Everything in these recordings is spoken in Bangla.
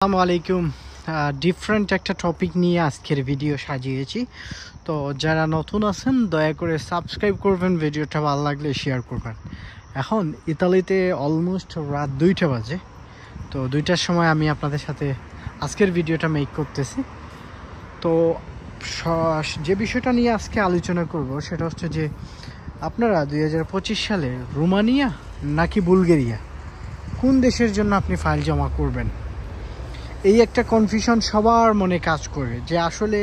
আসসালামু আলাইকুম। ডিফারেন্ট একটা টপিক নিয়ে আজকের ভিডিও সাজিয়েছি। তো যারা নতুন আছেন দয়া করে সাবস্ক্রাইব করবেন, ভিডিওটা ভালো লাগলে শেয়ার করবেন। এখন ইতালিতে অলমোস্ট রাত 2টা বাজে। তো 2টার সময় আমি আপনাদের সাথে আজকের ভিডিওটা মেক করতেছি। তো যে বিষয়টা নিয়ে আজকে আলোচনা করব সেটা হচ্ছে যে আপনারা 2025 সালে রোমানিয়া নাকি বুলগেরিয়া কোন দেশের জন্য আপনি ফাইল জমা করবেন। এই একটা কনফিউশন সবার মনে কাজ করে যে আসলে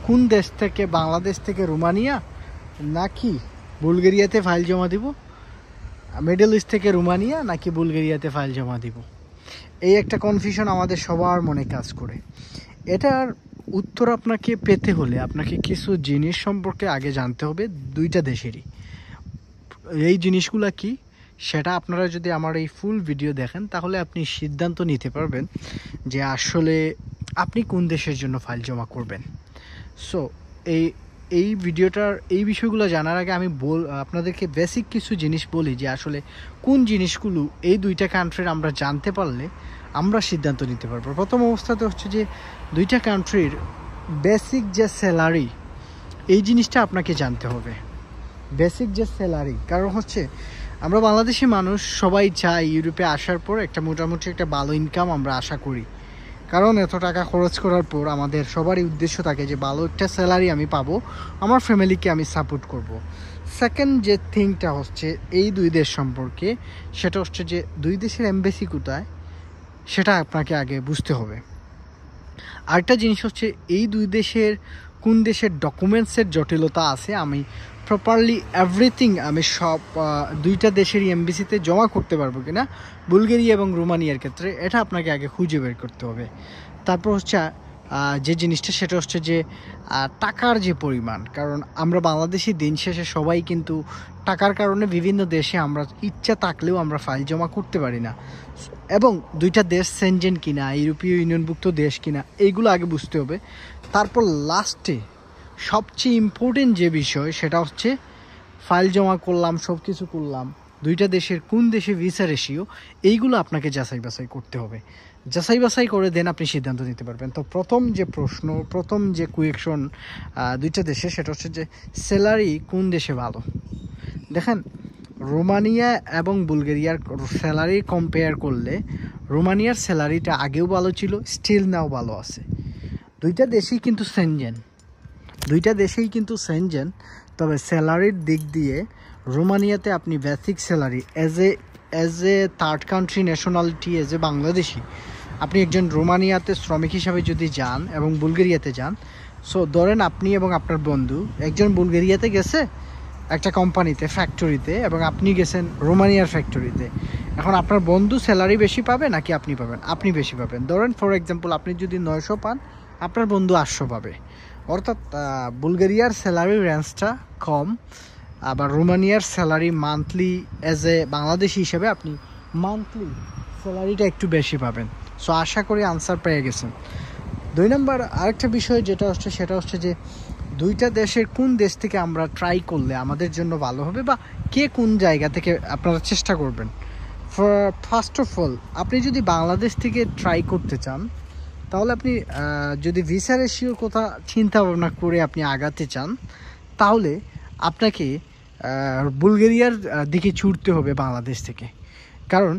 কোন দেশ থেকে, বাংলাদেশ থেকে রোমানিয়া নাকি বুলগেরিয়াতে ফাইল জমা দিব, মিডল ইস্ট থেকে রোমানিয়া নাকি বুলগেরিয়াতে ফাইল জমা দিব। এই একটা কনফিউশন আমাদের সবার মনে কাজ করে। এটার উত্তর আপনাকে পেতে হলে আপনাকে কিছু জিনিস সম্পর্কে আগে জানতে হবে দুইটা দেশেরই। এই জিনিসগুলো কি সেটা আপনারা যদি আমার এই ফুল ভিডিও দেখেন তাহলে আপনি সিদ্ধান্ত নিতে পারবেন যে আসলে আপনি কোন দেশের জন্য ফাইল জমা করবেন। সো এই ভিডিওটার এই বিষয়গুলো জানার আগে আমি আপনাদেরকে বেসিক কিছু জিনিস বলি যে আসলে কোন জিনিসগুলো এই দুইটা কান্ট্রির আমরা জানতে পারলে আমরা সিদ্ধান্ত নিতে পারবো। প্রথম অবস্থাতে হচ্ছে যে দুইটা কান্ট্রির বেসিক যে স্যালারি, এই জিনিসটা আপনাকে জানতে হবে। বেসিক যে স্যালারি, কারণ হচ্ছে আমরা বাংলাদেশি মানুষ সবাই চাই ইউরোপে আসার পর একটা মোটামুটি একটা ভালো ইনকাম আমরা আশা করি, কারণ এত টাকা খরচ করার পর আমাদের সবারই উদ্দেশ্য থাকে যে ভালো একটা স্যালারি আমি পাবো, আমার ফ্যামিলিকে আমি সাপোর্ট করব। সেকেন্ড যে থিংটা হচ্ছে এই দুই দেশ সম্পর্কে, সেটা হচ্ছে যে দুই দেশের এমবেসি কোথায় সেটা আপনাকে আগে বুঝতে হবে। আরেকটা জিনিস হচ্ছে এই দুই দেশের কোন দেশের ডকুমেন্টসের জটিলতা আছে, আমি প্রপারলি এভরিথিং আমি সব দুইটা দেশেরই এমবেসিতে জমা করতে পারবো কিনা বুলগেরিয়া এবং রোমানিয়ার ক্ষেত্রে, এটা আপনাকে আগে খুঁজে বের করতে হবে। তারপর হচ্ছে যে জিনিসটা সেটা হচ্ছে যে টাকার যে পরিমাণ, কারণ আমরা বাংলাদেশি দিন শেষে সবাই কিন্তু টাকার কারণে বিভিন্ন দেশে আমরা ইচ্ছা থাকলেও আমরা ফাইল জমা করতে পারি না, এবং দুইটা দেশ সেনজেন কিনা, ইউরোপীয় ইউনিয়নভুক্ত দেশ কিনা, এইগুলো আগে বুঝতে হবে। তারপর লাস্টে সবচেয়ে ইম্পর্টেন্ট যে বিষয় সেটা হচ্ছে ফাইল জমা করলাম, সব কিছু করলাম, দুইটা দেশের কোন দেশে ভিসা রেশিও, এইগুলো আপনাকে যাচাই বাছাই করতে হবে। যাচাই বাছাই করে দেন আপনি সিদ্ধান্ত নিতে পারবেন। তো প্রথম যে কোয়েকশন দুইটা দেশে, সেটা হচ্ছে যে স্যালারি কোন দেশে ভালো। দেখেন, রোমানিয়া এবং বুলগেরিয়ার স্যালারি কম্পেয়ার করলে রোমানিয়ার স্যালারিটা আগেও ভালো ছিল, স্টিল নাও ভালো আছে। দুইটা দেশেই কিন্তু সেনজেন, তবে স্যালারির দিক দিয়ে রোমানিয়াতে আপনি basic salary as a third country nationality, as a Bangladeshi, আপনি একজন রোমানিয়াতে শ্রমিক হিসাবে যদি যান এবং বুলগেরিয়াতে যান, সো ধরেন আপনি এবং আপনার বন্ধু, একজন বুলগেরিয়াতে গেছে একটা কোম্পানিতে, ফ্যাক্টরিতে, এবং আপনি গেছেন রোমানিয়ার ফ্যাক্টরিতে। এখন আপনার বন্ধু স্যালারি বেশি পাবে নাকি আপনি পাবেন? আপনি বেশি পাবেন। ধরেন ফর এক্সাম্পল আপনি যদি 900 পান, আপনার বন্ধু 800 পাবে। অর্থাৎ বুলগেরিয়ার স্যালারি রেঞ্জটা কম, আবার রোমানিয়ার salary monthly as a Bangladeshi হিসেবে আপনি মান্থলি স্যালারিটা একটু বেশি পাবেন। সো আশা করি আনসার পেয়ে গেছেন। 2 নম্বর আরেকটা বিষয় যেটা হচ্ছে সেটা হচ্ছে যে দুইটা দেশের কোন দেশ থেকে আমরা ট্রাই করলে আমাদের জন্য ভালো হবে, বা কে কোন জায়গা থেকে আপনারা চেষ্টা করবেন। ফার্স্ট অফ অল, আপনি যদি বাংলাদেশ থেকে ট্রাই করতে চান তাহলে আপনি যদি ভিসা রেশিওর কথা চিন্তা ভাবনা করে আপনি আগাতে চান, তাহলে আপনাকে বুলগেরিয়ার দিকে ছুটতে হবে বাংলাদেশ থেকে। কারণ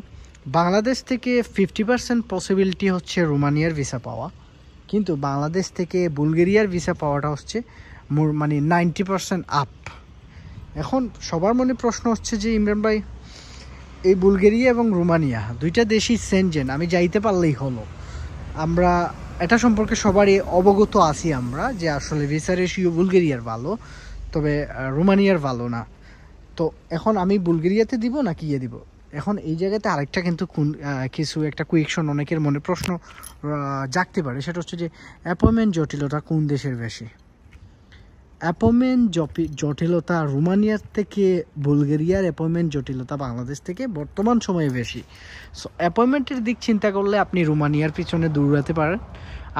বাংলাদেশ থেকে 50% পসিবিলিটি হচ্ছে রোমানিয়ার ভিসা পাওয়া, কিন্তু বাংলাদেশ থেকে বুলগেরিয়ার ভিসা পাওয়াটা হচ্ছে মানে 90% আপ। এখন সবার মনে প্রশ্ন হচ্ছে যে ইমরান ভাই, এই বুলগেরিয়া এবং রোমানিয়া দুইটা দেশই সেনজেন, আমি যাইতে পারলেই হলো। আমরা এটা সম্পর্কে সবারই অবগত আছি আমরা যে আসলে ভিসা রেশিও বুলগেরিয়ার ভালো, তবে রোমানিয়ার ভালো না। তো এখন আমি বুলগেরিয়াতে দিব নাকি দিব? এখন এই জায়গাতে আরেকটা কিন্তু কিছু একটা কোয়েকশন অনেকের মনে প্রশ্ন জাগতে পারে, সেটা হচ্ছে যে অ্যাপয়েন্টমেন্ট জটিলতা কোন দেশের বেশি। অ্যাপয়েন্টমেন্ট জটিলতা রোমানিয়ার থেকে বুলগেরিয়ার অ্যাপয়েন্টমেন্ট জটিলতা বাংলাদেশ থেকে বর্তমান সময়ে বেশি। সো অ্যাপয়েন্টমেন্টের দিক চিন্তা করলে আপনি রোমানিয়ার পিছনে দৌড়াতে পারেন,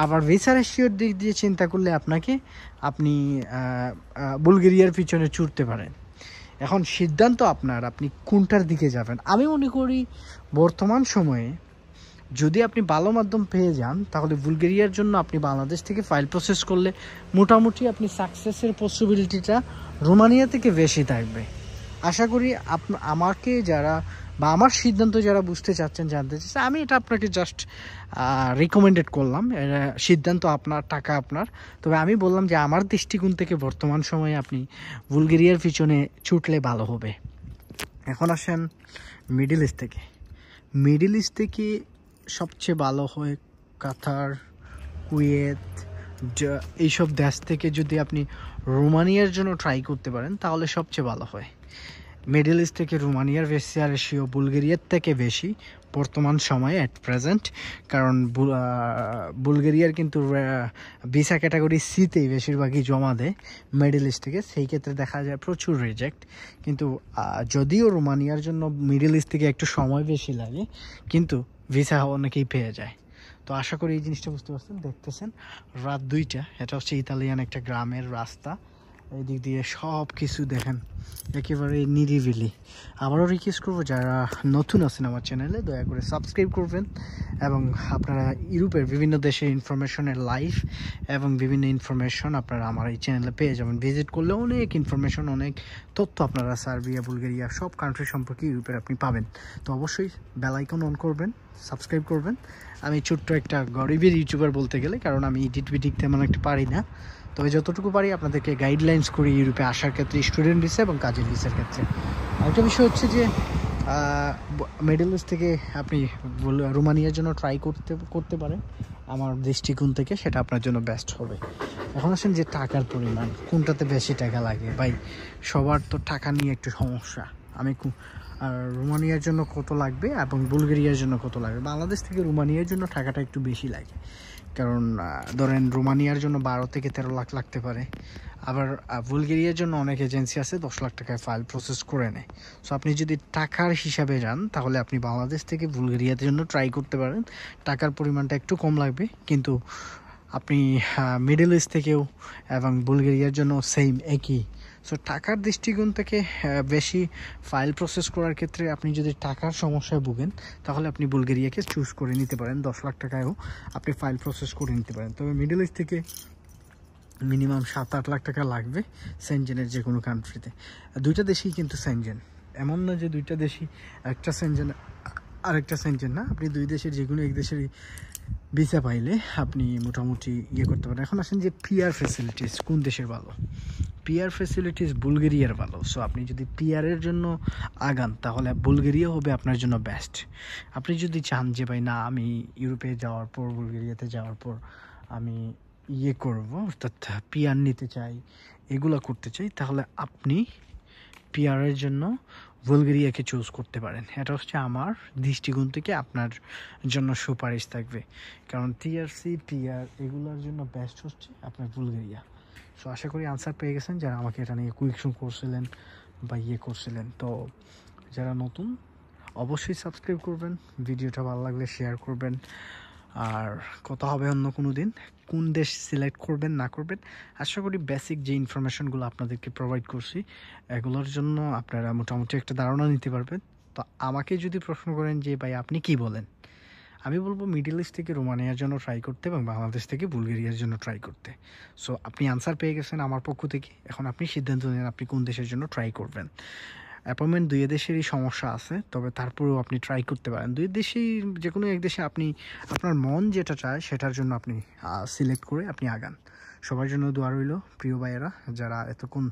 আবার ভিসা রেশিওর দিক দিয়ে চিন্তা করলে আপনি বুলগেরিয়ার পিছনে ছুটতে পারেন। এখন সিদ্ধান্ত আপনার, আপনি কোনটার দিকে যাবেন। আমি মনে করি বর্তমান সময়ে যদি আপনি ভালো মাধ্যম পেয়ে যান তাহলে বুলগেরিয়ার জন্য আপনি বাংলাদেশ থেকে ফাইল প্রসেস করলে মোটামুটি আপনি সাকসেসের পসিবিলিটিটা রোমানিয়া থেকে বেশি থাকবে। আশা করি আমাকে যারা বা আমার সিদ্ধান্ত যারা বুঝতে চাচ্ছেন, জানতে চাচ্ছেন, আমি এটা আপনাকে জাস্ট রিকমেন্ডেড করলাম। সিদ্ধান্ত আপনার, টাকা আপনার। তবে আমি বললাম যে আমার দৃষ্টিকোণ থেকে বর্তমান সময়ে আপনি বুলগেরিয়ার পিছনে ছুটলে ভালো হবে। এখন আসেন মিডল ইস্ট থেকে। মিডল ইস্ট থেকে সবচেয়ে ভালো হয় কাতার, কুয়েত, এইসব দেশ থেকে যদি আপনি রোমানিয়ার জন্য ট্রাই করতে পারেন তাহলে সবচেয়ে ভালো হয়। মিডল ইস্ট থেকে রোমানিয়ার ভিসা রেশিও বুলগেরিয়ার থেকে বেশি বর্তমান সময়ে অ্যাট প্রেজেন্ট, কারণ বুলগেরিয়ার কিন্তু ভিসা ক্যাটাগরি সিতেই বেশিরভাগই জমা দেয় মিডল ইস্ট থেকে, সেই ক্ষেত্রে দেখা যায় প্রচুর রিজেক্ট। কিন্তু যদিও রোমানিয়ার জন্য মিডল ইস্ট থেকে একটু সময় বেশি লাগে, কিন্তু ভিসা অনেকেই পেয়ে যায়। তো আশা করি এই জিনিসটা বুঝতে পারছেন। দেখতেছেন রাত 2টা, এটা হচ্ছে ইতালিয়ান একটা গ্রামের রাস্তা। এই দিক দিয়ে সব কিছু দেখেন একেবারে নিরিবিলি। আবারও রিকোয়েস্ট করবো যারা নতুন আছেন আমার চ্যানেলে দয়া করে সাবস্ক্রাইব করবেন, এবং আপনারা ইউরোপের বিভিন্ন দেশের ইনফরমেশনের লাইভ এবং বিভিন্ন ইনফরমেশন আপনারা আমার এই চ্যানেলে পেয়ে যাবেন। ভিজিট করলে অনেক ইনফরমেশন, অনেক তথ্য আপনারা সার্বিয়া, বুলগেরিয়া সব কান্ট্রি সম্পর্কে ইউরোপের আপনি পাবেন। তো অবশ্যই বেল আইকন অন করবেন, সাবস্ক্রাইব করবেন। আমি ছোট্ট একটা গরিবের ইউটিউবার বলতে গেলে, কারণ আমি এডিট ভিডিট তেমন একটা পারি না, তবে যতটুকু পারি আপনাদেরকে গাইডলাইন্স করি ইউরোপে আসার ক্ষেত্রে, স্টুডেন্ট ভিসা এবং কাজের ভিসার ক্ষেত্রে। আরেকটা বিষয় হচ্ছে যে মিডল ইস্ট থেকে আপনি রোমানিয়ার জন্য ট্রাই করতে পারেন। আমার দৃষ্টিকোণ থেকে সেটা আপনার জন্য বেস্ট হবে। এখন আসেন যে টাকার পরিমাণ, কোনটাতে বেশি টাকা লাগে ভাই? সবার তো টাকা নিয়ে একটু সমস্যা। আমি রোমানিয়ার জন্য কত লাগবে এবং বুলগেরিয়ার জন্য কত লাগবে? বাংলাদেশ থেকে রোমানিয়ার জন্য টাকাটা একটু বেশি লাগে, কারণ ধরেন রোমানিয়ার জন্য 12 থেকে 13 লাখ লাগতে পারে। আবার বুলগেরিয়ার জন্য অনেক এজেন্সি আছে 10 লাখ টাকায় ফাইল প্রসেস করে নেয়। সো আপনি যদি টাকার হিসাবে যান তাহলে আপনি বাংলাদেশ থেকে বুলগেরিয়ার জন্য ট্রাই করতে পারেন। টাকার পরিমাণটা একটু কম লাগবে, কিন্তু আপনি মিডল ইস্ট থেকেও এবং বুলগেরিয়ার জন্য সেম একই। সো টাকার দৃষ্টিকোণ থেকে বেশি ফাইল প্রসেস করার ক্ষেত্রে আপনি যদি টাকার সমস্যায় ভুগেন তাহলে আপনি বুলগেরিয়াকে চুজ করে নিতে পারেন। 10 লাখ টাকায়ও আপনি ফাইল প্রসেস করে নিতে পারেন। তবে মিডল ইস্ট থেকে মিনিমাম 7-8 লাখ টাকা লাগবে সেনজেনের যে কোনো কান্ট্রিতে। দুইটা দেশেই কিন্তু সেনজেন, এমন না যে দুইটা দেশই একটা সেনজেন আরেকটা সেনজেন না। আপনি দুই দেশের যে কোনো এক দেশেরই ভিসা পাইলে আপনি মোটামুটি করতে পারেন। এখন আসেন যে পিআর ফ্যাসিলিটিস কোন দেশের ভালো? পিআর ফ্যাসিলিটিস বুলগেরিয়ার ভালো। সো আপনি যদি পিআরের জন্য আগান তাহলে বুলগেরিয়া হবে আপনার জন্য বেস্ট। আপনি যদি চান যে ভাই না আমি ইউরোপে যাওয়ার পর, বুলগেরিয়াতে যাওয়ার পর আমি করবো, অর্থাৎ পিআর নিতে চাই, এগুলো করতে চাই, তাহলে আপনি পিআরের জন্য বুলগেরিয়াকে চুজ করতে পারেন। এটা হচ্ছে আমার দৃষ্টিকোণ থেকে আপনার জন্য সুপারিশ থাকবে, কারণ টিআরসি, পিআর এগুলোর জন্য বেস্ট হচ্ছে আপনার বুলগেরিয়া। সো আশা করি আনসার পেয়ে গেছেন যারা আমাকে এটা নিয়ে কুইকশন করছিলেন বা করছিলেন। তো যারা নতুন অবশ্যই সাবস্ক্রাইব করবেন, ভিডিওটা ভালো লাগলে শেয়ার করবেন। আর কথা হবে অন্য কোনো দিন, কোন দেশ সিলেক্ট করবেন না করবেন। আশা করি বেসিক যে ইনফরমেশনগুলো আপনাদেরকে প্রোভাইড করছি এগুলোর জন্য আপনারা মোটামুটি একটা ধারণা নিতে পারবেন। তো আমাকে যদি প্রশ্ন করেন যে ভাই আপনি কি বলেন, আমি বলবো মিডল ইস্ট থেকে রোমানিয়ার জন্য ট্রাই করতে এবং বাংলাদেশ থেকে বুলগেরিয়ার জন্য ট্রাই করতে। সো আপনি আনসার পেয়ে গেছেন আমার পক্ষ থেকে। এখন আপনি সিদ্ধান্ত নেন আপনি কোন দেশের জন্য ট্রাই করবেন। অ্যাপয়েন্টমেন্ট দুই দেশেরই সমস্যা আছে, তবে তারপরেও আপনি ট্রাই করতে পারেন। দুই দেশেই যে কোনো এক দেশে আপনি আপনার মন যেটা চায় সেটার জন্য আপনি সিলেক্ট করে আপনি আগান। সবার জন্য দোয়া রইল প্রিয় ভাইয়েরা, যারা এতক্ষণ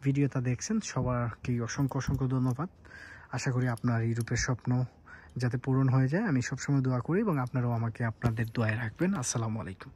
ভিডিওটা দেখছেন সবারকে অসংখ্য অসংখ্য ধন্যবাদ। আশা করি আপনার ইউরোপের স্বপ্ন যাতে পূরণ হয়ে যায় আমি সবসময় দোয়া করি, এবং আপনারাও আমাকে আপনাদের দোয়ায় রাখবেন। আসসালামু আলাইকুম।